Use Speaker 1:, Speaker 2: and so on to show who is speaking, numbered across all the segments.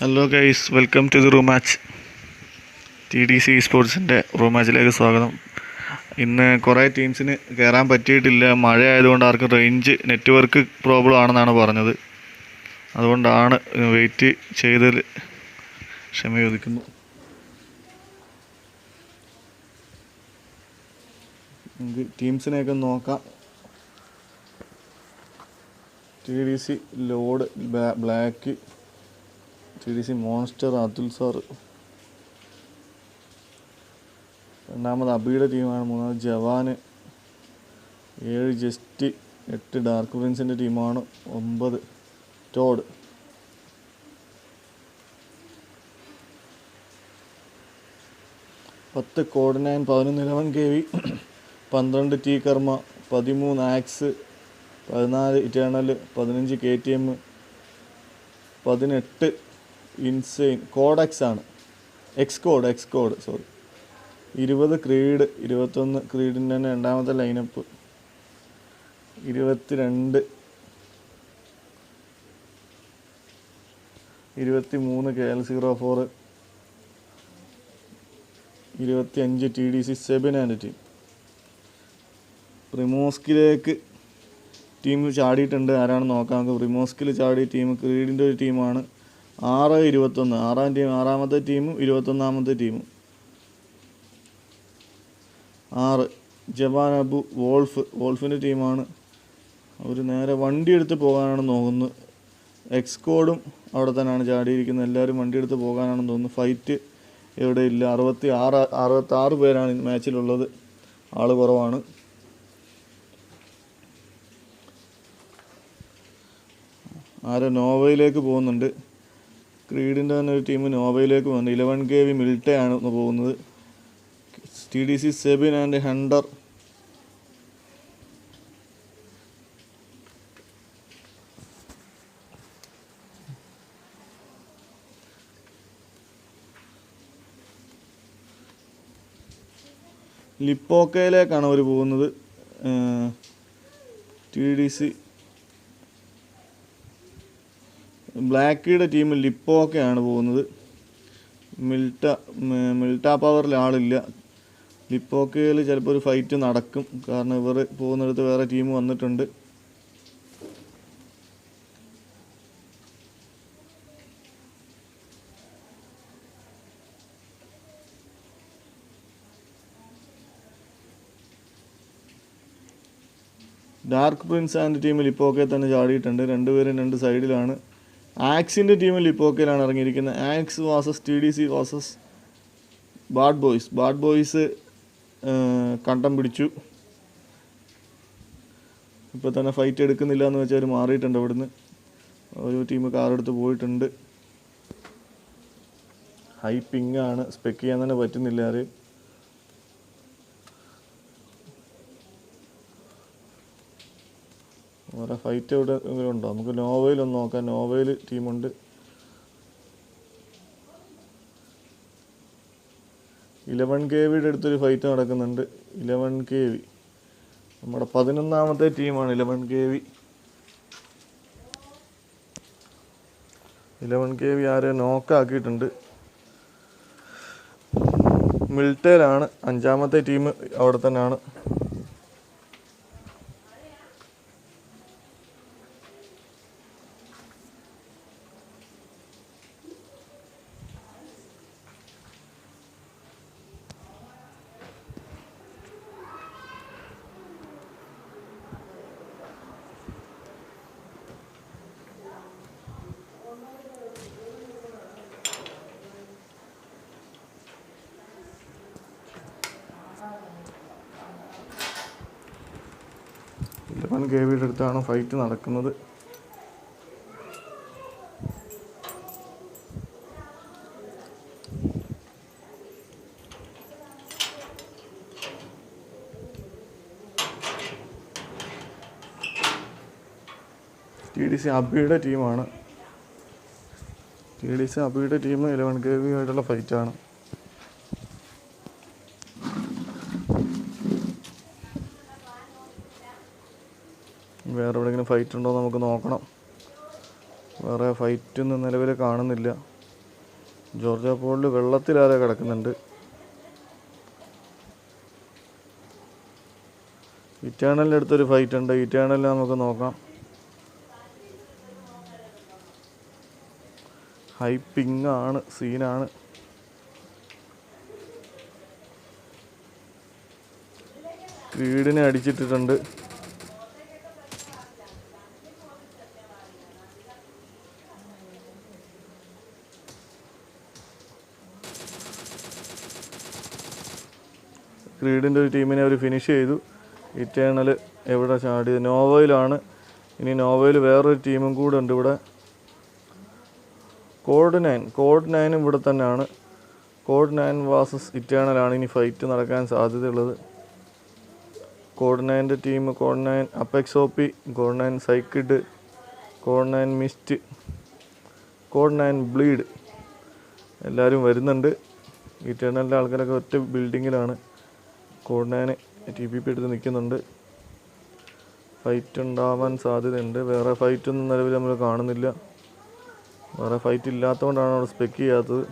Speaker 1: Hello guys, welcome to the room match. TDC സ്പോർട്സിൻ്റെ room മാച്ചിലേക്ക് സ്വാഗതം. ഇന്ന് കുറേ ടീംസിന് കയറാൻ പറ്റിയിട്ടില്ല. മഴ ആയതുകൊണ്ട് ആർക്കും നെറ്റ്വർക്ക് പ്രോബ്ലം ആണെന്നാണ് പറഞ്ഞത്. അതുകൊണ്ടാണ് വെയിറ്റ് ചെയ്തതിൽ ക്ഷമ ചോദിക്കുന്നു. നമുക്ക് ടീംസിനെയൊക്കെ നോക്കാം. TDC lord black, TDC monster Athul sir, രണ്ടാമത് അബിയുടെ ടീമാണ്, മൂന്നാമത് ജവാന്, 7 ജസ്റ്റ്, 8 ഡാർക്ക് പ്രിൻസിൻ്റെ ടീമാണ്, 9 Todd, 10 code 9, 11 11 KV, 12 T Karma, 13 Axe, 14 eternal, 15 KTM, 18 insane codex ആണ്, എക്സ് കോഡ് സോറി, 20 ക്രീഡ്, 21 ക്രീഡിൻ്റെ തന്നെ രണ്ടാമത്തെ lineup, 22 23 KL04, 25 TDC Sebin and team. പ്രിമോസ്കിലേക്ക് ടീം ചാടിയിട്ടുണ്ട്. ആരാണെന്ന് നോക്കാം നമുക്ക്. പ്രിമോസ്കിൽ ചാടിയ ടീം ക്രീഡിൻ്റെ ഒരു ടീമാണ്. 6-21 ആറാമത്തെ ടീമും 21ാമത്തെ ടീമും. 6 ജവാൻ അബു വോൾഫിൻ്റെ ടീമാണ്. അവർ നേരെ വണ്ടി എടുത്ത് പോകാനാണ് നോക്കുന്നത്. എക്സ് കോഡും അവിടെ തന്നെയാണ് ചാടിയിരിക്കുന്നത്. എല്ലാവരും വണ്ടി എടുത്ത് പോകാനാണെന്ന് തോന്നുന്നു. ഫൈറ്റ് എവിടെ ഇല്ല. 66 പേരാണ് മാച്ചിലുള്ളത്. ആൾ കുറവാണ്. നോവയിലേക്ക് പോകുന്നുണ്ട്. ക്രീഡിൻ്റെ തന്നെ ഒരു ടീം നോവയിലേക്ക് പോകുന്നുണ്ട്. 11 KV മിൽട്ടെ ആണ് പോകുന്നത്. TDC സെബിൻ ആൻഡ് ഹണ്ടർ, ലിപ്പോക്കയിലേക്കാണ് അവർ പോകുന്നത്. TDC ബ്ലാക്കിയുടെ ടീം ലിപ്പോക്കയാണ് പോകുന്നത്. മിൽട്ട പവറിൽ ആളില്ല. ലിപ്പോക്കയിൽ ചിലപ്പോൾ ഒരു ഫൈറ്റ് നടക്കും. കാരണം ഇവർ പോകുന്നിടത്ത് വേറെ ടീം വന്നിട്ടുണ്ട്. ഡാർക്ക് പ്രിൻസ് ആൻഡ് ടീം ലിപ്പോക്കയിൽ തന്നെ ചാടിയിട്ടുണ്ട്. രണ്ടുപേരും 2 സൈഡിലാണ്. ആക്സിൻ്റെ ടീം ലിപ്പോക്കയിലാണ് ഇറങ്ങിയിരിക്കുന്നത്. Axe versus TDC versus bad boys കണ്ടം പിടിച്ചു. ഇപ്പോൾ തന്നെ ഫൈറ്റ് എടുക്കുന്നില്ല എന്ന് വെച്ചാൽ മാറിയിട്ടുണ്ട്. അവിടുന്ന് ഒരു ടീം കാറെടുത്ത് പോയിട്ടുണ്ട്. ഹൈ പിങ്ങാണ്, സ്പെക്ക് ചെയ്യാൻ തന്നെ പറ്റുന്നില്ല ആരെയും. വേറെ ഫൈറ്റ് എവിടെ ഉണ്ടോ? നമുക്ക് നോവയിലൊന്ന് നോക്കാം. നോവയിൽ ടീമുണ്ട്. ഇലവൻ KVയുടെ അടുത്തൊരു ഫൈറ്റ് നടക്കുന്നുണ്ട്. 11 KV നമ്മുടെ 11ാമത്തെ ടീമാണ്. 11 KV ആരെ നോക്കാക്കിയിട്ടുണ്ട്. മിൽട്ടയിലാണ്. 5ാമത്തെ ടീം അവിടെ തന്നെയാണ്. ഇലവൻ KVയുടെ അടുത്താണ് ഫൈറ്റ് നടക്കുന്നത്. TDC അബിയുടെ ടീമാണ്. TDC അബിയുടെ ടീം 11 KV ആയിട്ടുള്ള ഫൈറ്റാണ്. വേറെ എവിടെയെങ്കിലും ഫൈറ്റ് ഉണ്ടോ നമുക്ക് നോക്കണം. വേറെ ഫൈറ്റൊന്നും നിലവിൽ കാണുന്നില്ല. ജോർജിയ പോളിൽ വെള്ളത്തിലാരെ കിടക്കുന്നുണ്ട്. ഇറ്റേണലിൻ്റെ അടുത്തൊരു ഫൈറ്റ് ഉണ്ട്. ഇറ്റേണലിൽ നമുക്ക് നോക്കാം. ഹൈ പിങ് ആണ്, സീനാണ്. ക്രീഡിനെ അടിച്ചിട്ടിട്ടുണ്ട്. ക്രീഡിൻ്റെ ഒരു ടീമിനെ അവർ ഫിനിഷ് ചെയ്തു. ഇറ്റേണൽ എവിടെ ചാടിയത്? നോവയിലാണ്. ഇനി നോവയിൽ വേറൊരു ടീമും കൂടെ ഉണ്ട് ഇവിടെ. കോഡ് 9 ഇവിടെ തന്നെയാണ്. കോഡ് 9 വാസസ് ഇറ്റേണലാണ് ഇനി ഫൈറ്റ് നടക്കാൻ സാധ്യതയുള്ളത്. കോഡ് 9ൻ്റെ team code 9 apex OP, code 9 സൈക്കിഡ്, കോഡ് 9 മിസ്റ്റ്, കോഡ് 9 ബ്ലീഡ് എല്ലാവരും വരുന്നുണ്ട്. ഇറ്റേണലിൻ്റെ ആൾക്കാരൊക്കെ ഒറ്റ ബിൽഡിങ്ങിലാണ്. കോഡ് 9 TPP എടുത്ത് നിൽക്കുന്നുണ്ട്. ഫൈറ്റ് ഉണ്ടാവാൻ സാധ്യതയുണ്ട്. വേറെ ഫൈറ്റൊന്നും നിലവിൽ നമ്മൾ കാണുന്നില്ല. വേറെ ഫൈറ്റ് ഇല്ലാത്തതുകൊണ്ടാണ് അവിടെ സ്പെക്ക് ചെയ്യാത്തത്.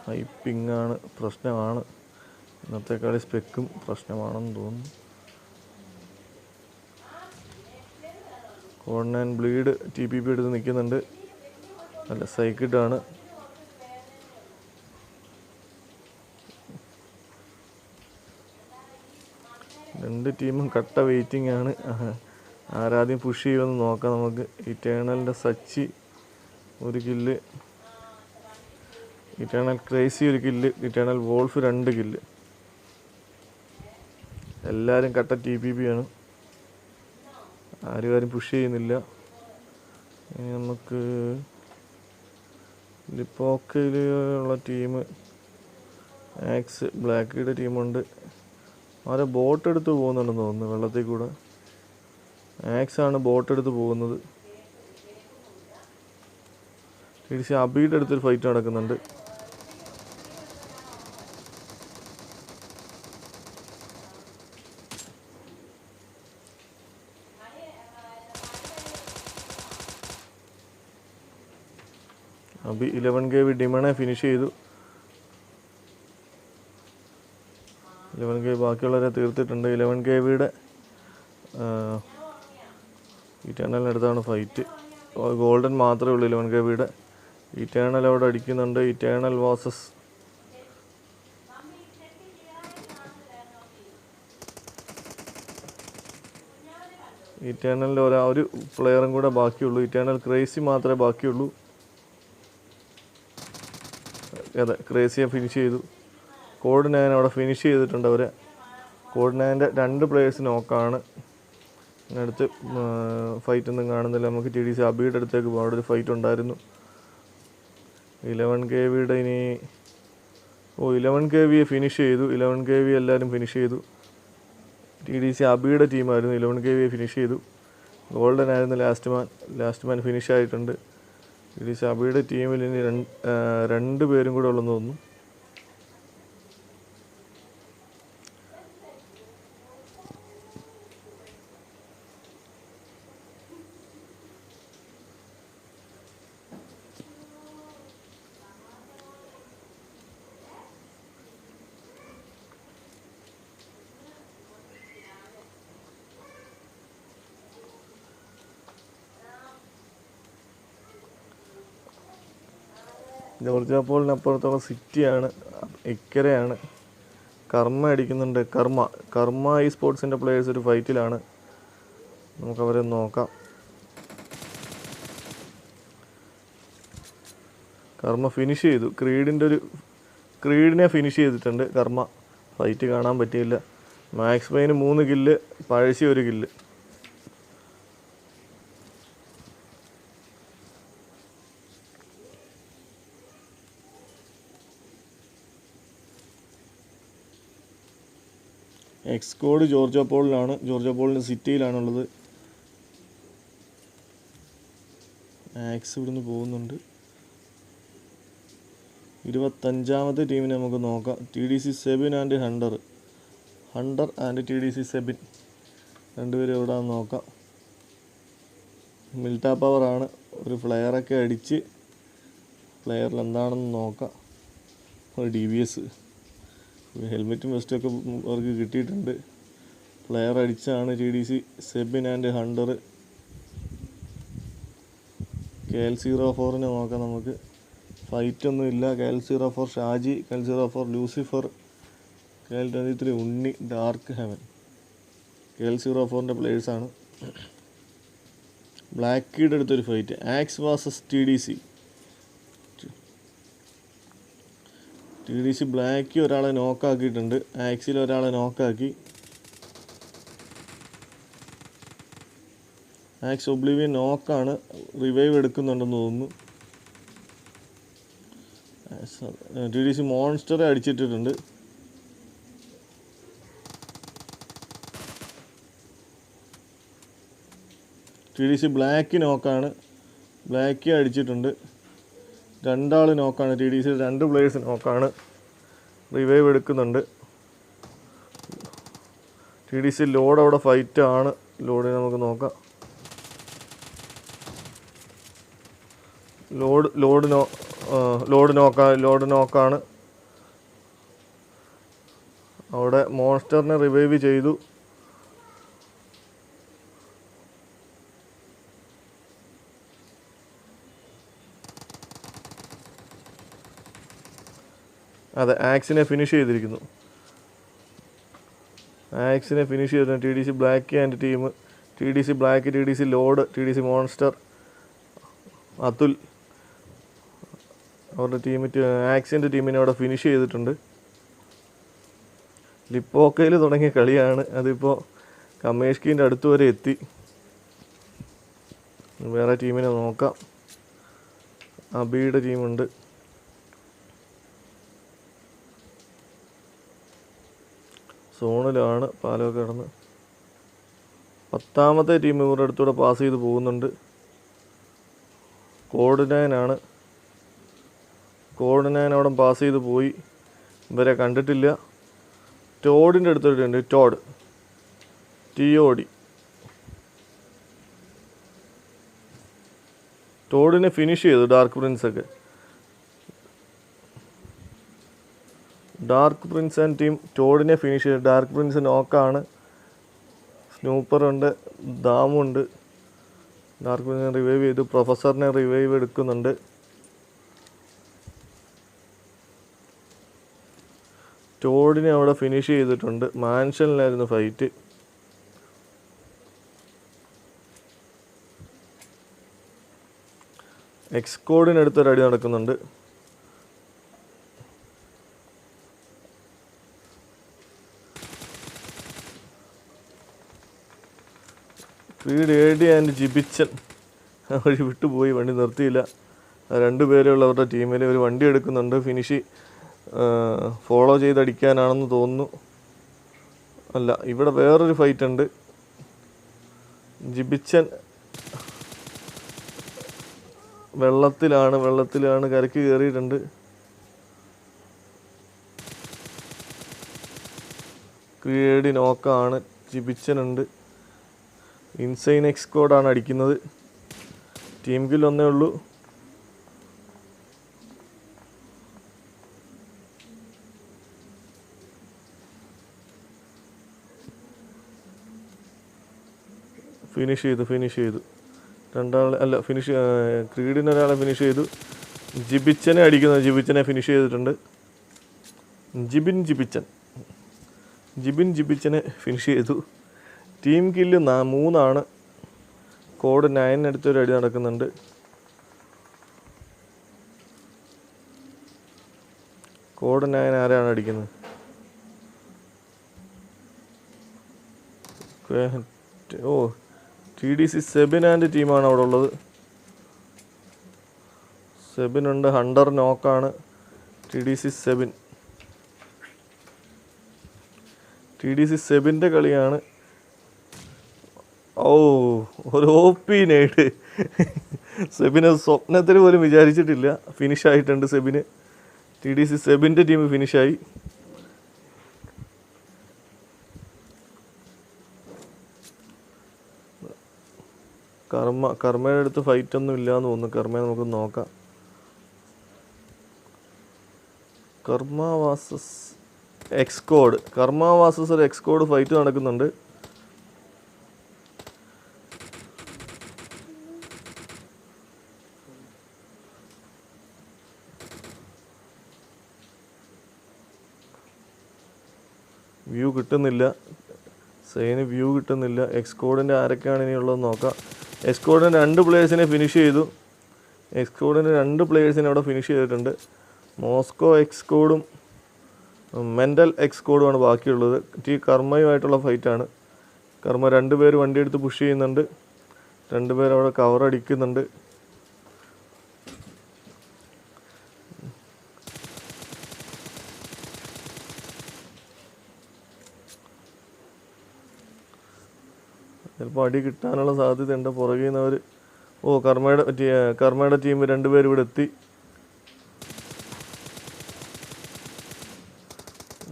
Speaker 1: ഹൈ പിങ്ങാണ് പ്രശ്നമാണ്. ഇന്നത്തെ കളി സ്പെക്കും പ്രശ്നമാണെന്ന് തോന്നുന്നു. കോഡ് 9 ബ്ലീഡ് TPP എടുത്ത് നിൽക്കുന്നുണ്ട്. അല്ല, സൈക്കിഡാണ്. രണ്ട് ടീമും കട്ട വെയിറ്റിംഗ് ആണ്. ആരാദ്യം പുഷ് ചെയ്യുമെന്ന് നോക്കാം നമുക്ക്. ഇറ്റേണലിൻ്റെ സച്ചി ഒരു കില്ല്, ഇറ്റേണൽ ക്രേസി ഒരു കില്ല്, ഇറ്റേണൽ വോൾഫ് 2 കില്ല്. എല്ലാവരും കട്ട TPP ആണ്. ആരും പുഷ് ചെയ്യുന്നില്ല. ഇനി നമുക്ക് ലിപ്പോക്കയിലുള്ള ടീം ആക്സ് ബ്ലാക്കിയുടെ ടീമുണ്ട്. ആരെ ബോട്ട് എടുത്ത് പോകുന്നുണ്ടെന്ന് തോന്നുന്നു വെള്ളത്തിൽ കൂടെ. ആക്സാണ് ബോട്ട് എടുത്ത് പോകുന്നത്. തിരിച്ച് അബിയുടെ അടുത്തൊരു ഫൈറ്റ് നടക്കുന്നുണ്ട്. അബി 11 KV ഡിമണെ ഫിനിഷ് ചെയ്തു. 11 KV ബാക്കിയുള്ളവരെ തീർത്തിട്ടുണ്ട്. 11 KVയുടെ ഇറ്റേണലിനടുത്താണ് ഫൈറ്റ്. ഗോൾഡൻ മാത്രമേ ഉള്ളൂ 11 KVയുടെ. ഇറ്റേണൽ അവിടെ അടിക്കുന്നുണ്ട്. ഇറ്റേണൽ വാസസ് ഇറ്റേണലിൻ്റെ ഒരു പ്ലെയറും കൂടെ ബാക്കിയുള്ളൂ. ഇറ്റേണൽ ക്രേസി മാത്രമേ ബാക്കിയുള്ളൂ. അതെ, ക്രേസിയെ ഫിനിഷ് ചെയ്തു. കോഡ് 9 അവിടെ ഫിനിഷ് ചെയ്തിട്ടുണ്ട് അവരെ. കോഡ് 9ൻ്റെ 2 പ്ലേയേഴ്സ് നോക്കാണ്. അടുത്ത് ഫൈറ്റ് ഒന്നും കാണുന്നില്ല. നമുക്ക് TDC അബിയുടെ അടുത്തേക്ക് പോകാം. അവിടെ ഒരു ഫൈറ്റ് ഉണ്ടായിരുന്നു. 11 KVയുടെ ഇനി 11 KVയെ ഫിനിഷ് ചെയ്തു. 11 KV എല്ലാവരും ഫിനിഷ് ചെയ്തു. TDC അബിയുടെ ടീമായിരുന്നു. 11 KVയെ ഫിനിഷ് ചെയ്തു. ഗോൾഡൻ ആയിരുന്നു ലാസ്റ്റ് മാൻ ഫിനിഷ് ആയിട്ടുണ്ട്. TDC അബിയുടെ ടീമിൽ ഇനി 2 പേരും കൂടെ ഉള്ളെന്ന് തോന്നുന്നു. ജോർജിയ പോളിനപ്പുറത്തുള്ള സിറ്റിയാണ്, ഇക്കരയാണ്. കർമ്മ അടിക്കുന്നുണ്ട്. കർമ്മ ഈ സ്പോർട്സിൻ്റെ പ്ലേയേഴ്സ് ഒരു ഫൈറ്റിലാണ്. നമുക്കവരെ നോക്കാം. കർമ്മ ഫിനിഷ് ചെയ്തു. ക്രീഡിനെ ഫിനിഷ് ചെയ്തിട്ടുണ്ട് കർമ്മ. ഫൈറ്റ് കാണാൻ പറ്റിയില്ല. Max pain 3 kill, Pazhassi 1 kill. X code Georgia പോളിലാണ്. ജോർജിയ പോളിൻ്റെ സിറ്റിയിലാണുള്ളത്. ആക്സ് ഇവിടുന്ന് പോകുന്നുണ്ട്. 25ാമത്തെ ടീമിനെ നമുക്ക് നോക്കാം. TDC Sebin and hunter and TDC Sebin രണ്ടുപേരും എവിടെയാണെന്ന് നോക്കാം. മിൽട്ടാ പവറാണ്. ഒരു ഫ്ലെയറൊക്കെ അടിച്ച് ഫ്ലെയറിൽ എന്താണെന്ന് നോക്കാം. ഒരു DBS ഹെൽമെറ്റും വെസ്റ്റൊക്കെ അവർക്ക് കിട്ടിയിട്ടുണ്ട്. ഫ്ലെയർ അടിച്ചാണ് TDC Sebin and hunter. KL04 നോക്കാം നമുക്ക്. ഫൈറ്റൊന്നും ഇല്ല. KL04 Shaji, KL04 Lucifer, KL23 Unni, dark heaven. KL04 പ്ലേയേഴ്സാണ്. ബ്ലാക്ക് കീഡ് അടുത്തൊരു fight. Axe versus TDC black ഒരാളെ നോക്കാക്കിയിട്ടുണ്ട്. ആക്സിൽ ഒരാളെ നോക്കാക്കി. ആക്സ് ഒബ്ലിവിയൻ നോക്കാണ്. റിവൈവ് എടുക്കുന്നുണ്ടെന്ന് തോന്നുന്നു. TDC മോൺസ്റ്ററെ അടിച്ചിട്ടിട്ടുണ്ട്. TDC ബ്ലാക്ക് നോക്കാണ്. ബ്ലാക്ക് അടിച്ചിട്ടുണ്ട്. രണ്ടാൾ നോക്കാണ്. TDC 2 പ്ലേയേഴ്സ് നോക്കാണ്. റിവൈവ് എടുക്കുന്നുണ്ട്. TDC ലോഡ് അവിടെ ഫൈറ്റാണ്. ലോഡിനെ നമുക്ക് നോക്കാം. ലോഡ് നോക്കാണ്. അവിടെ മോൺസ്റ്ററിനെ റിവൈവ് ചെയ്തു. അതെ, ആക്സിനെ ഫിനിഷ് ചെയ്തിരിക്കുന്നു. TDC black and team. TDC black, TDC lord, TDC monster, Athul അവരുടെ ടീം ആക്സിൻ്റെ ടീമിനെ അവിടെ ഫിനിഷ് ചെയ്തിട്ടുണ്ട്. ലിപ്പോക്കയിൽ തുടങ്ങിയ കളിയാണ്. അതിപ്പോൾ കമേഷ്കിൻ്റെ അടുത്ത് വരെ എത്തി. വേറെ ടീമിനെ നോക്കാം. അബിയുടെ ടീമുണ്ട്. സോണിലാണ് പാലമൊക്കെ കിടന്ന്. 10ാമത്തെ ടീം ഇവരുടെ അടുത്തൂടെ പാസ് ചെയ്ത് പോകുന്നുണ്ട്. കോഡ് 9 അവിടെ പാസ് ചെയ്ത് പോയി. ഇവരെ കണ്ടിട്ടില്ല. ടോഡിൻ്റെ അടുത്തൊരുണ്ട്. TOD. ടോഡിനെ ഫിനിഷ് ചെയ്തു ഡാർക്ക് പ്രിൻസൊക്കെ. ഡാർക്ക് പ്രിൻസ് ആൻഡ് ടീം ടോഡിനെ ഫിനിഷ് ചെയ്തു. ഡാർക്ക് പ്രിൻസ് നോക്കാണ്. സ്നൂപ്പറുണ്ട്, ദാമുണ്ട്. ഡാർക്ക് പ്രിൻസിനെ റിവൈവ് ചെയ്തു. പ്രൊഫസറിനെ റിവൈവ് എടുക്കുന്നുണ്ട്. ടോഡിനെ അവിടെ ഫിനിഷ് ചെയ്തിട്ടുണ്ട്. മാൻഷനിലായിരുന്നു ഫൈറ്റ്. എക്സ്കോഡിനടുത്തൊരു അടി നടക്കുന്നുണ്ട്. AD ആൻഡ് ജിബിച്ചൻ വഴി വിട്ടുപോയി. വണ്ടി നിർത്തിയില്ല. 2 പേരുള്ളവരുടെ ടീമിൽ ഒരു വണ്ടി എടുക്കുന്നുണ്ട്. ഫിനിഷ് ഫോളോ ചെയ്തടിക്കാനാണെന്ന് തോന്നുന്നു. അല്ല, ഇവിടെ വേറൊരു ഫൈറ്റ് ഉണ്ട്. ജിബിച്ചൻ വെള്ളത്തിലാണ് കരയ്ക്ക് കയറിയിട്ടുണ്ട്. AD നോക്കാണ്. ജിബിച്ചനുണ്ട്. ഇൻസൈൻ എക്സ്കോഡാണ് അടിക്കുന്നത്. ടീം കിൽ 1 ഉള്ളൂ. ഫിനിഷ് ചെയ്തു. ക്രീഡിന് ഒരാളെ ഫിനിഷ് ചെയ്തു. ജിബിച്ചനെ അടിക്കുന്നത്. ജിബിച്ചനെ ഫിനിഷ് ചെയ്തിട്ടുണ്ട്. ജിബിച്ചനെ ഫിനിഷ് ചെയ്തു. ടീം കില്ല് 3 കോഡ് 9 അടുത്തൊരു അടി നടക്കുന്നുണ്ട്. കോഡ് 9 ആരാണ് അടിക്കുന്നത്? TDC സെബിൻ ആൻഡ് ടീമാണ് അവിടെ ഉള്ളത്. സെബിനുണ്ട്. ഹണ്ടർ നോക്കാണ്. TDC സെബിൻ്റെ കളിയാണ്. ഒരു OP നേട്. സെബിന് സ്വപ്നത്തിൽ പോലും വിചാരിച്ചിട്ടില്ല. ഫിനിഷ് ആയിട്ടുണ്ട് സെബിന്. TDC സെബിൻ്റെ team ഫിനിഷായി. കർമ്മയുടെ അടുത്ത് ഫൈറ്റൊന്നും ഇല്ലയെന്ന് തോന്നുന്നു. കർമ്മയെ നമുക്ക് നോക്കാം. കർമ്മ വാസസ് എക്സ്കോഡ്. കർമ്മ വാസസ് ഒരു എക്സ്കോഡ് ഫൈറ്റ് നടക്കുന്നുണ്ട്. വ്യൂ കിട്ടുന്നില്ല. സെയിന് വ്യൂ കിട്ടുന്നില്ല. എക്സ്കോഡിൻ്റെ ആരൊക്കെയാണ് ഇനിയുള്ളത് നോക്കാം. എക്സ്കോഡിൻ്റെ 2 പ്ലേയേഴ്സിനെ ഫിനിഷ് ചെയ്തു. എക്സ്കോഡിൻ്റെ 2 പ്ലേയേഴ്സിനെ അവിടെ ഫിനിഷ് ചെയ്തിട്ടുണ്ട്. മോസ്കോ എക്സ്കോഡും മെൻ്റൽ എക്സ്കോഡുമാണ് ബാക്കിയുള്ളത്. കർമ്മയുമായിട്ടുള്ള ഫൈറ്റാണ്. കർമ്മ 2 പേര് വണ്ടിയെടുത്ത് പുഷ് ചെയ്യുന്നുണ്ട്. 2 പേര് അവിടെ കവർ അടിക്കുന്നുണ്ട്. ചിലപ്പോൾ അടി കിട്ടാനുള്ള സാധ്യതയുണ്ട്. പുറകിൽ നിന്ന് അവർ കർമ്മയുടെ ടീം 2 പേര് ഇവിടെ എത്തി.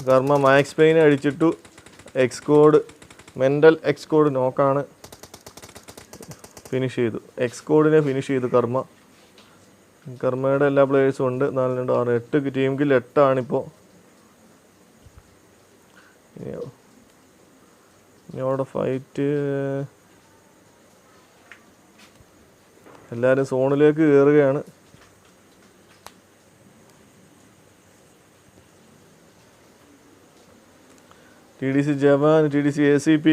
Speaker 1: കർമ്മ മാക്സ് പെയിനെ അടിച്ചിട്ടു. എക്സ്കോഡ് മെൻ്റൽ എക്സ്കോഡ് നോക്കാണ്. ഫിനിഷ് ചെയ്തു. എക്സ്കോഡിനെ ഫിനിഷ് ചെയ്തു കർമ്മയുടെ എല്ലാ പ്ലേയേഴ്സും ഉണ്ട്. 4, 2, 6, 8 ടീം കിൽ 8 ആണിപ്പോൾ. ഇനി അവിടെ ഫൈറ്റ് എല്ലാവരും സോണിലേക്ക് കയറുകയാണ്. TDC Jawan, TDC ACP,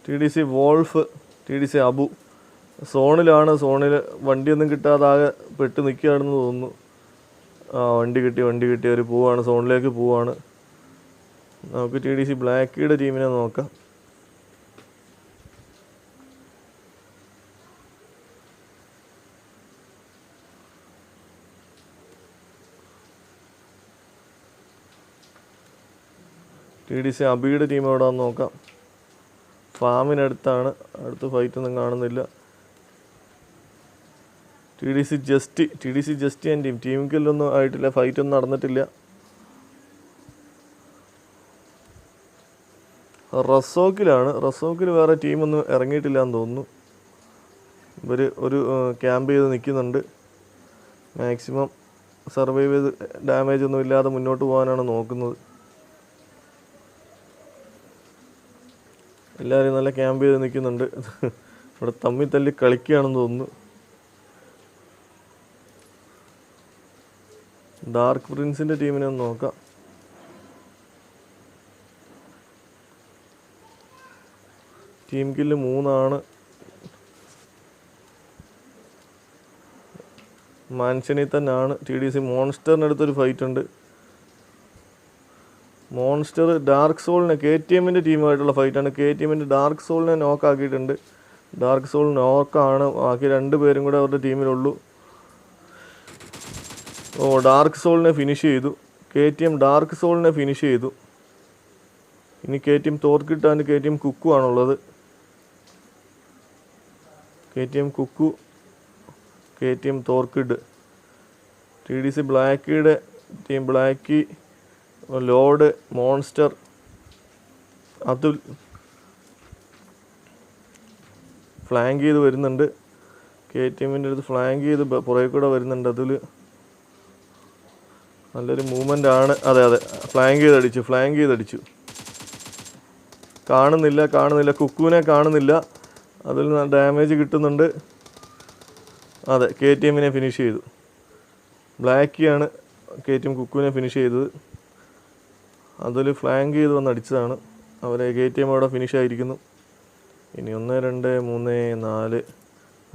Speaker 1: TDC wolf, TDC Abu സോണിലാണ്. സോണിൽ വണ്ടിയൊന്നും കിട്ടാതാകെ പെട്ട് നിൽക്കുകയാണെന്ന് തോന്നുന്നു. വണ്ടി കിട്ടി അവർ പോവാണ്. സോണിലേക്ക് പോവാണ്. നമുക്ക് TDC ബ്ലാക്കിയുടെ ടീമിനെ നോക്കാം. TDC അബിയുടെ ടീം എവിടെയാണെന്ന് നോക്കാം. ഫാമിനടുത്താണ്. അടുത്ത് ഫൈറ്റൊന്നും കാണുന്നില്ല. TDC ജസ്റ്റി ആൻഡ് ടീം കില്ലൊന്നും ആയിട്ടില്ല. ഫൈറ്റൊന്നും നടന്നിട്ടില്ല. റസോക്കിൽ വേറെ ടീമൊന്നും ഇറങ്ങിയിട്ടില്ല എന്ന് തോന്നുന്നു. ഇവർ ഒരു ക്യാമ്പ് ചെയ്ത് നിൽക്കുന്നുണ്ട്. മാക്സിമം സർവൈവ് ചെയ്ത് ഡാമേജ് ഒന്നും ഇല്ലാതെ മുന്നോട്ട് പോകാനാണ് നോക്കുന്നത്. എല്ലാവരും നല്ല ക്യാമ്പ് ചെയ്ത് നിൽക്കുന്നുണ്ട്. ഇവിടെ തമ്മിൽ തല്ലി കളിക്കുകയാണെന്ന് തോന്നുന്നു. ഡാർക്ക് പ്രിൻസിൻ്റെ ടീമിനെ ഒന്ന് നോക്കാം. ടീം കില്ല് 3 ആണ്. മാൻഷനിൽ തന്നെയാണ്. TDC മോൺസ്റ്ററിനടുത്തൊരു ഫൈറ്റ് ഉണ്ട്. മോൺസ്റ്റർ ഡാർക്ക് സോളിനെ KTMൻ്റെ ടീമുമായിട്ടുള്ള ഫൈറ്റാണ്. KTMൻ്റെ ഡാർക്ക് സോളിനെ നോക്കാക്കിയിട്ടുണ്ട്. ഡാർക്ക് സോൾ നോക്കാണ്. ബാക്കി 2 പേരും കൂടെ അവരുടെ ടീമിലുള്ളൂ. ഡാർക്ക് സോളിനെ ഫിനിഷ് ചെയ്തു. KTM ഡാർക്ക് സോളിനെ ഫിനിഷ് ചെയ്തു. ഇനി KTM തോർക്കിട്ടാൻ KTM കുക്കു ആണുള്ളത്. KTM Kukku, KTM thor kid. TDC ബ്ലാക്കിയുടെ team blacky, lord, monster, Atul flank ചെയ്ത് വരുന്നുണ്ട്. KTMൻ്റെ അടുത്ത് ഫ്ലാങ്ക് ചെയ്ത് പുറകെ കൂടെ വരുന്നുണ്ട്. അതിൽ നല്ലൊരു മൂവ്മെൻ്റ് ആണ്. അതെ ഫ്ലാങ്ക് ചെയ്തടിച്ചു. കാണുന്നില്ല കുക്കുവിനെ കാണുന്നില്ല. അതിൽ ഡാമേജ് കിട്ടുന്നുണ്ട്. അതെ KTMനെ ഫിനിഷ് ചെയ്തു. ബ്ലാക്കിയാണ് KTM കുക്കുവിനെ ഫിനിഷ് ചെയ്തത്. അതിൽ ഫ്ലാങ്ക് ചെയ്ത് വന്ന് അടിച്ചതാണ്. അവരെ KTM അവിടെ ഫിനിഷ് ആയിരിക്കുന്നു. ഇനി 1, 2, 3, 4,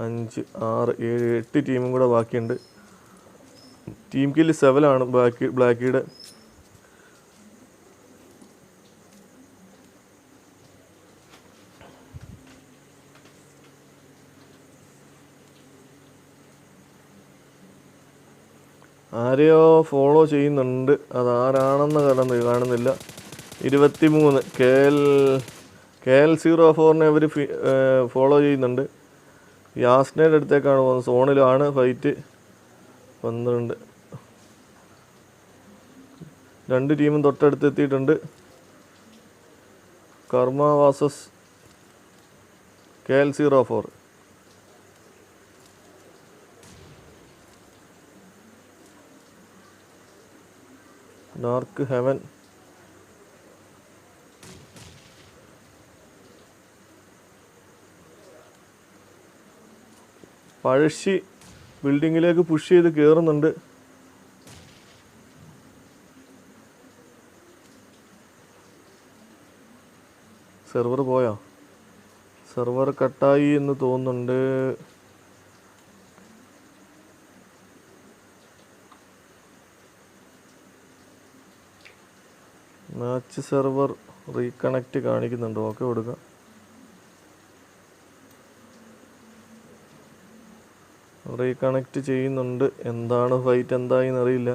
Speaker 1: 5, 6, 7, 8 ടീമും കൂടെ ബാക്കിയുണ്ട്. ടീം കില്ല് 7 ആണ് ബ്ലാക്കിയുടെ. ആരെയോ ഫോളോ ചെയ്യുന്നുണ്ട്. അതാരാണെന്ന് കാണുന്നില്ല. 23 KL04നെ അവർ ഫോളോ ചെയ്യുന്നുണ്ട്. യാസ്നയുടെ അടുത്തേക്കാണ് പോകുന്നത്. സോണിലാണ് ഫൈറ്റ്. 12 രണ്ട് ടീമും തൊട്ടടുത്ത് എത്തിയിട്ടുണ്ട്. Karma versus KL04. Dark heaven Pazhassi ബിൽഡിങ്ങിലേക്ക് പുഷ് ചെയ്ത് കയറുന്നുണ്ട്. സെർവർ പോയോ? സെർവർ കട്ടായി എന്ന് തോന്നുന്നുണ്ട്. മാച്ച് സെർവർ റീകണക്റ്റ് കാണിക്കുന്നുണ്ട്. ഓക്കെ കൊടുക്കുക. റീകണക്റ്റ് ചെയ്യുന്നുണ്ട്. എന്താണ് ഫൈറ്റ് എന്തായെന്ന് അറിയില്ല.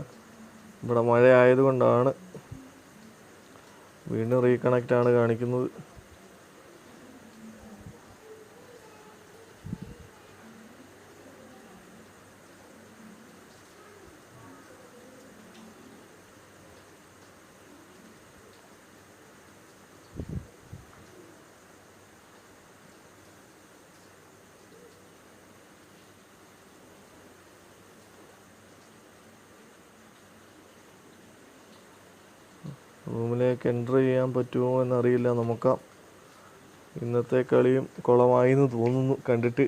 Speaker 1: ഇവിടെ മഴ ആയതുകൊണ്ടാണ് വീണ്ടും റീകണക്റ്റാണ് കാണിക്കുന്നത്. റൂമിലേക്ക് എൻ്റർ ചെയ്യാൻ പറ്റുമോ എന്നറിയില്ല. നോക്കാം. ഇന്നത്തെ കളിയും കുളമായി എന്ന് തോന്നുന്നു കണ്ടിട്ട്.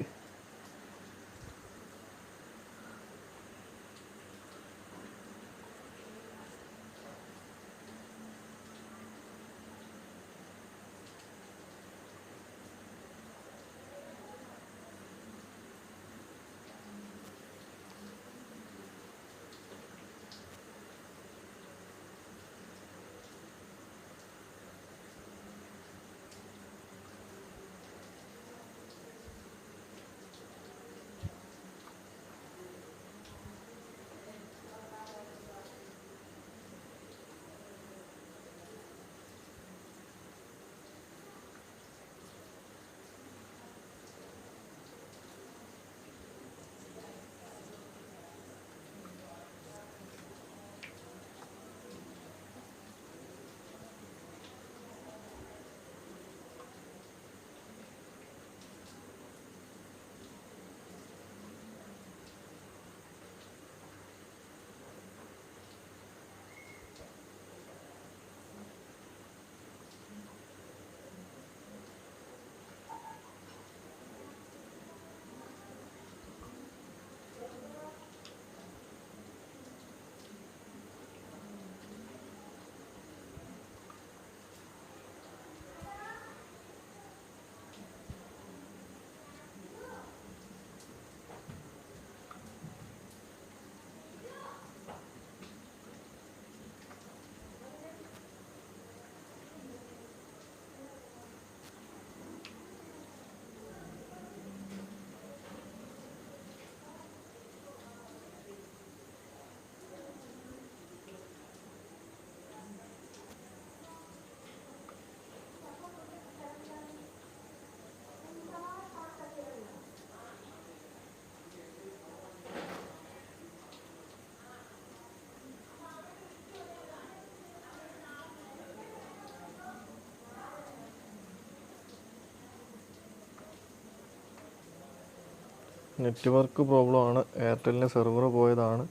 Speaker 1: നെറ്റ്വർക്ക് പ്രോബ്ലമാണ്. എയർടെല്ലിൻ്റെ സെർവർ പോയതാണ്.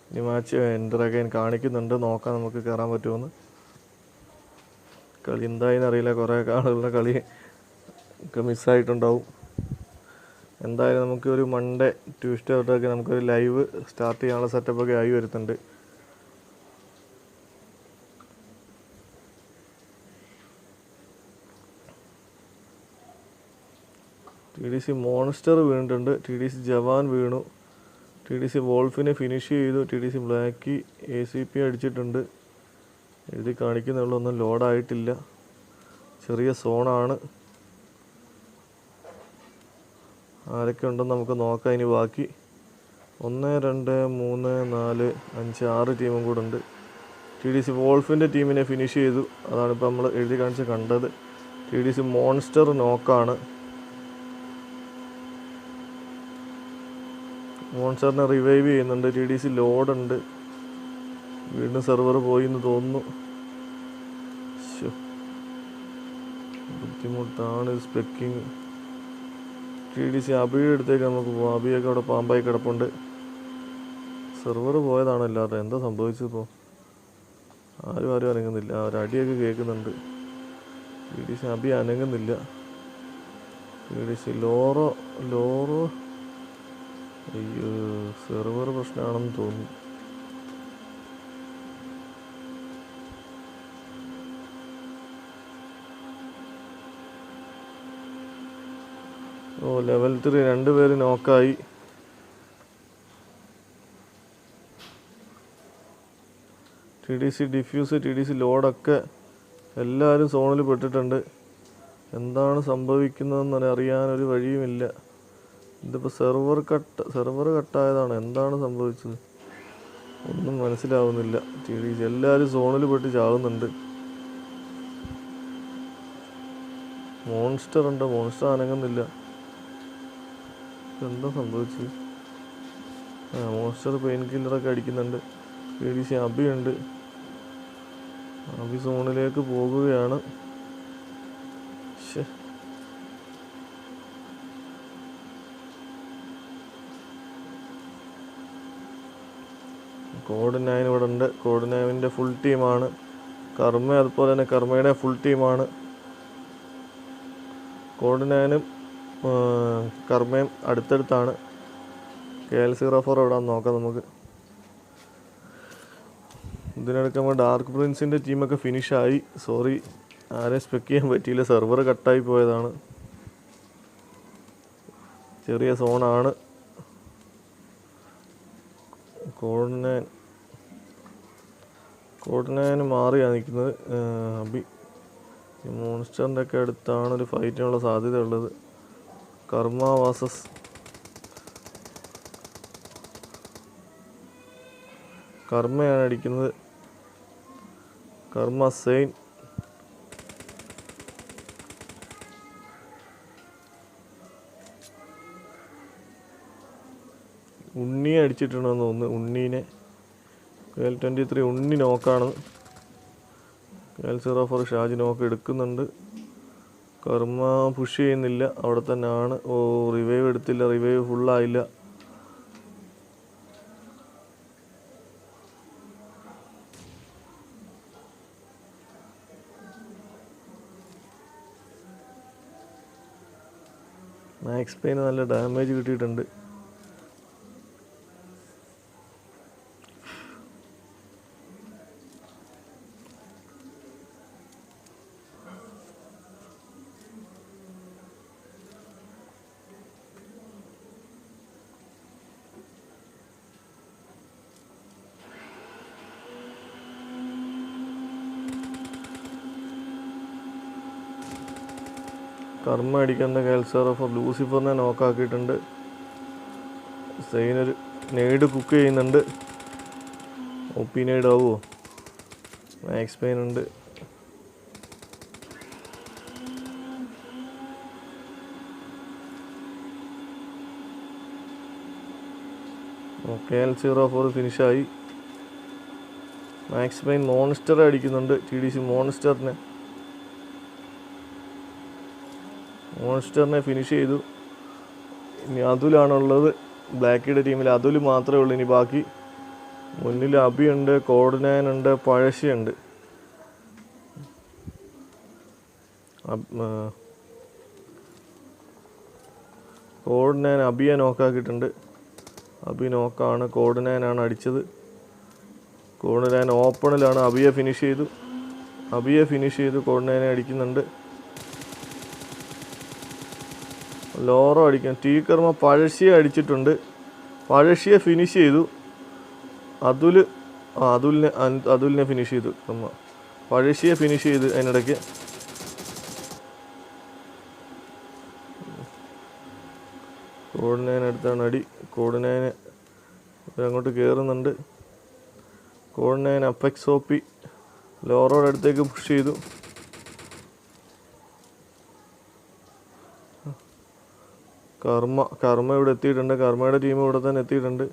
Speaker 1: ഇനി മാച്ച് എൻ്റർ അഗൈൻ കാണിക്കുന്നുണ്ട്. നോക്കാം നമുക്ക് കയറാൻ പറ്റുമെന്ന്. കളി എന്തായെന്ന് അറിയില്ല. കുറേ ആളുകളുടെ കളി ഒക്കെ മിസ്സായിട്ടുണ്ടാവും. എന്തായാലും നമുക്ക് ഒരു മൺഡേ ട്യൂസ്ഡേ തൊട്ടൊക്കെ നമുക്കൊരു ലൈവ് സ്റ്റാർട്ട് ചെയ്യാനുള്ള സെറ്റപ്പൊക്കെ ആയി വരുന്നുണ്ട്. TDC മോൺസ്റ്റർ വീണിട്ടുണ്ട്. TDC ജവാൻ വീണു. TDC വോൾഫിനെ ഫിനിഷ് ചെയ്തു. TDC ബ്ലാക്കി ACP അടിച്ചിട്ടുണ്ട്. എഴുതി കാണിക്കുന്നുള്ളൂ. ഒന്നും ലോഡായിട്ടില്ല. ചെറിയ സോണാണ്. ആരൊക്കെ ഉണ്ടെന്ന് നമുക്ക് നോക്കാം. ഇനി ബാക്കി 1 2 3 4 5 6 ടീമും കൂടെ ഉണ്ട്. TDC വോൾഫിൻ്റെ ടീമിനെ ഫിനിഷ് ചെയ്തു. അതാണിപ്പോൾ നമ്മൾ എഴുതി കാണിച്ച് കണ്ടത്. TDC മോൺസ്റ്റർ നോക്കാണ്. മോൺസ്റ്ററിനെ റിവൈവ് ചെയ്യുന്നുണ്ട്. TDC ലോഡുണ്ട്. വീണ്ടും സെർവർ പോയി എന്ന് തോന്നുന്നു. ബുദ്ധിമുട്ടാണ് സ്പെക്കിങ്. TDC അബിയുടെ അടുത്തേക്ക് നമുക്ക് പോകാം. അബിയൊക്കെ അവിടെ പാമ്പായി കിടപ്പുണ്ട്. സെർവർ പോയതാണ് എല്ലാവരും. എന്താ സംഭവിച്ചതിപ്പോൾ? ആരും അനങ്ങുന്നില്ല. ഒരടിയൊക്കെ കേൾക്കുന്നുണ്ട്. TDC അബി അനങ്ങുന്നില്ല. TDC ലോറോ അയ്യോ, സെർവർ പ്രശ്നമാണെന്ന് തോന്നുന്നു. ലെവൽ 3 2 നോക്കായി. TDC ഡിഫ്യൂസ്, TDC ലോഡൊക്കെ എല്ലാവരും സോണിൽ പെട്ടിട്ടുണ്ട്. എന്താണ് സംഭവിക്കുന്നതെന്ന് അറിയാനൊരു വഴിയുമില്ല. ഇതിപ്പോൾ സെർവർ കട്ടായതാണ്. എന്താണ് സംഭവിച്ചത് ഒന്നും മനസ്സിലാവുന്നില്ല. TDC എല്ലാവരും സോണിൽ പെട്ട് ചാവുന്നുണ്ട്. മോൺസ്റ്റർ ഉണ്ട്, മോൺസ്റ്റർ അനങ്ങുന്നില്ല. എന്താ സംഭവിച്ചത്? മോൺസ്റ്റർ പെയിൻ കില്ലറൊക്കെ അടിക്കുന്നുണ്ട്. TDC അബിയുണ്ട്. അബി സോണിലേക്ക് പോകുകയാണ്. കോഡ് 9 ഇവിടെ ഉണ്ട്. കോഡ് 9ൻ്റെ ഫുൾ ടീമാണ്. കർമ്മ അതുപോലെ തന്നെ കർമ്മയുടെ ഫുൾ ടീമാണ്. കോഡ് 9ഉം കർമ്മയും അടുത്തടുത്താണ്. KL04 എവിടെ നോക്കാം നമുക്ക്. ഇതിനിടയ്ക്ക് നമ്മൾ ഡാർക്ക് പ്രിൻസിൻ്റെ ടീമൊക്കെ ഫിനിഷായി. സോറി, ആരെയും സ്പെക്ക് ചെയ്യാൻ പറ്റിയില്ല. സെർവർ കട്ടായി പോയതാണ്. ചെറിയ സോണാണ്. കോഡ് 9 മാറിയാണ് നിൽക്കുന്നത്. അബി മോൺസ്റ്ററിൻ്റെ ഒക്കെ അടുത്താണ് ഒരു ഫൈറ്റിനുള്ള സാധ്യത ഉള്ളത്. കർമ്മ വാസസ് കർമ്മയാണ് അടിക്കുന്നത്. കർമ്മ സെയിൻ. ഉണ്ണിയെ അടിച്ചിട്ടുണ്ടെന്ന് തോന്നുന്നു. ഉണ്ണീനെ KL23 ഉണ്ണി നോക്കാണ്. KL04 ഷാജി നോക്ക് എടുക്കുന്നുണ്ട്. കർമ്മ പുഷ് ചെയ്യുന്നില്ല, അവിടെ തന്നെ ആണ്. റിവൈവ് എടുത്തില്ല, റിവൈവ് ഫുള്ളായില്ല. മാക്സ് പെയിന് നല്ല ഡാമേജ് കിട്ടിയിട്ടുണ്ട്. കർമ്മ അടിക്കുന്ന KL04 ലൂസിഫറിനെ നോക്കാക്കിയിട്ടുണ്ട്. സെയിനൊരു നെയ്ഡ് കുക്ക് ചെയ്യുന്നുണ്ട്. OP നെയ്ഡ് ആവുമോ? മാക്സ് പെയിൻ ഉണ്ട്. KL04 ഫിനിഷായി. മാക്സ് പെയിൻ മോൺസ്റ്ററെ അടിക്കുന്നുണ്ട്. TDC മോൺസ്റ്ററിനെ ഫിനിഷ് ചെയ്തു. ഇനി അതുലാണുള്ളത്. ബ്ലാക്കിയുടെ ടീമിൽ അതുൽ മാത്രമേ ഉള്ളൂ. ഇനി ബാക്കി മുന്നിൽ അബിയുണ്ട്, കോഡ് 9 ഉണ്ട്, പഴശ്ശിയുണ്ട്. കോഡ് 9 അബിയെ നോക്കാക്കിയിട്ടുണ്ട്. അബി നോക്കാണ്. കോഡ് 9 ആണ് അടിച്ചത്. കോഡ് 9 ഓപ്പണിലാണ്. അബിയെ ഫിനിഷ് ചെയ്തു. കോഡ് 9 അടിക്കുന്നുണ്ട്. ലോറോ അടിക്കാൻ കർമ്മ പഴശ്ശിയെ അടിച്ചിട്ടുണ്ട്. പഴശ്ശിയെ ഫിനിഷ് ചെയ്തു. അതുലിനെ ഫിനിഷ് ചെയ്തു. കർമ്മ പഴശ്ശിയെ ഫിനിഷ് ചെയ്ത് അതിനിടയ്ക്ക് കോഡ് 9 അടുത്താണ് അടി. കോഡ് 9 അങ്ങോട്ട് കയറുന്നുണ്ട്. കോഡ് 9 അപ്പെക്സ് OP ലോറോയുടെ അടുത്തേക്ക് പുഷ് ചെയ്തു. കർമ്മ ഇവിടെ എത്തിയിട്ടുണ്ട്. കർമ്മയുടെ ടീം ഇവിടെ തന്നെ എത്തിയിട്ടുണ്ട്.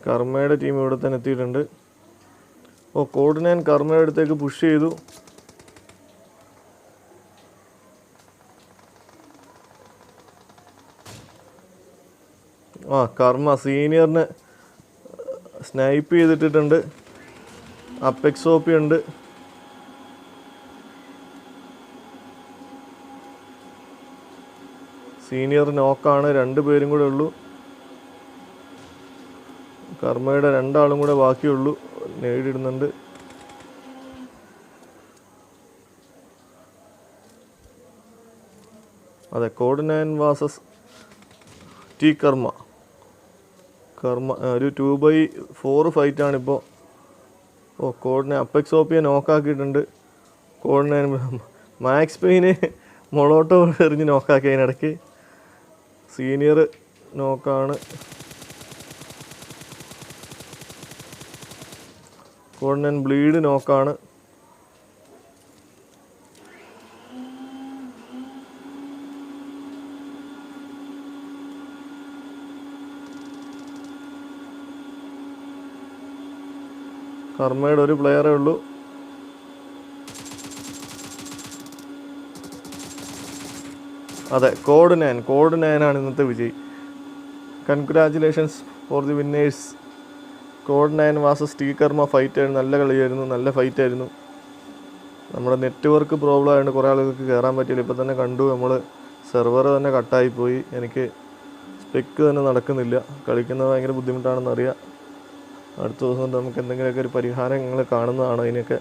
Speaker 1: കർമ്മയുടെ ടീം ഇവിടെ തന്നെ എത്തിയിട്ടുണ്ട്. കോഡ് 9 കർമ്മയുടെ അടുത്തേക്ക് പുഷ് ചെയ്തു. കർമ്മ സീനിയറിനെ സ്നൈപ്പ് ചെയ്തിട്ടിട്ടുണ്ട്. അപ്പെക്സ് OP ഉണ്ട്. സീനിയർ നോക്കാണ്. 2 പേരും കൂടെ ഉള്ളൂ. കർമ്മയുടെ 2 ആളും കൂടെ ബാക്കിയുള്ളൂ. നേടിയിടുന്നുണ്ട്. അതെ, കോഡ് 9 വാസസ് ടി കർമ്മ ഒരു 2x4 ഫൈറ്റാണിപ്പോൾ. കോഡ് 9 അപ്പെക്സ് OPയെ നോക്കാക്കിയിട്ടുണ്ട്. കോഡ് 9 മാക്സ് പെയിന് മൊളോട്ടോ എറിഞ്ഞ് നോക്കാക്കി. അതിനിടയ്ക്ക് സീനിയർ നോക്കാണ്. കോഡ് 9 ബ്ലീഡ് നോക്കാണ്. കർമ്മയുടെ ഒരു പ്ലെയറേ ഉള്ളൂ. അതെ, കോഡ് 9 ആണ് ഇന്നത്തെ വിജയി. Congratulations for the winners. Code 9 versus T കർമ്മ ഫൈറ്റായിരുന്നു. നല്ല കളിയായിരുന്നു, നല്ല ഫൈറ്റായിരുന്നു. നമ്മുടെ നെറ്റ്വർക്ക് പ്രോബ്ലം ആയതുകൊണ്ട് കുറേ ആളുകൾക്ക് കയറാൻ പറ്റിയില്ല. ഇപ്പോൾ തന്നെ കണ്ടു, നമ്മൾ സെർവർ തന്നെ കട്ടായിപ്പോയി. എനിക്ക് സ്പെക്ക് തന്നെ നടക്കുന്നില്ല. കളിക്കുന്നത് ഭയങ്കര ബുദ്ധിമുട്ടാണെന്നറിയാം. അടുത്ത ദിവസം നമുക്ക് എന്തെങ്കിലുമൊക്കെ ഒരു പരിഹാരം നിങ്ങൾ കാണുന്നതാണ് അതിനൊക്കെ.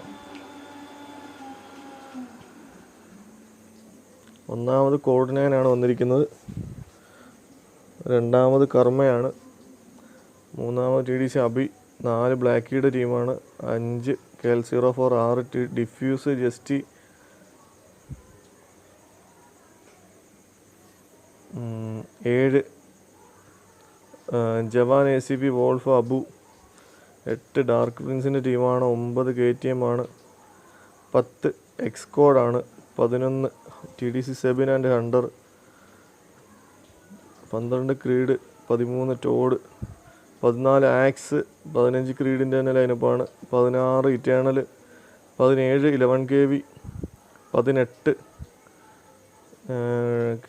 Speaker 1: ഒന്നാമത് കോഡ് 9 ആണ് വന്നിരിക്കുന്നത്. രണ്ടാമത് കർമ്മയാണ്. മൂന്നാമത് TDC അബി. 4 ബ്ലാക്കിയുടെ ടീമാണ്. 5 KL04, 6 ഡിഫ്യൂസ് ജസ്റ്റി, 7 Jawan ACP wolf Abu, 8 dark പ്രിൻസിൻ്റെ ടീമാണ്. 9 KTM ആണ്. 10 എക്സ്കോഡാണ്. 11 TDC Sebin and hunter, 12 creed, 13 toad, 14 axe, 15 ക്രീഡിൻ്റെ തന്നെ ലൈനപ്പാണ്. 16 ഇറ്റേണൽ, 17 11 KV, 18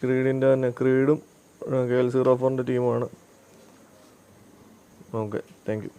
Speaker 1: ക്രീഡിൻ്റെ തന്നെ ക്രീഡും KL04ൻ്റെ ടീമാണ്. Okay, thank you.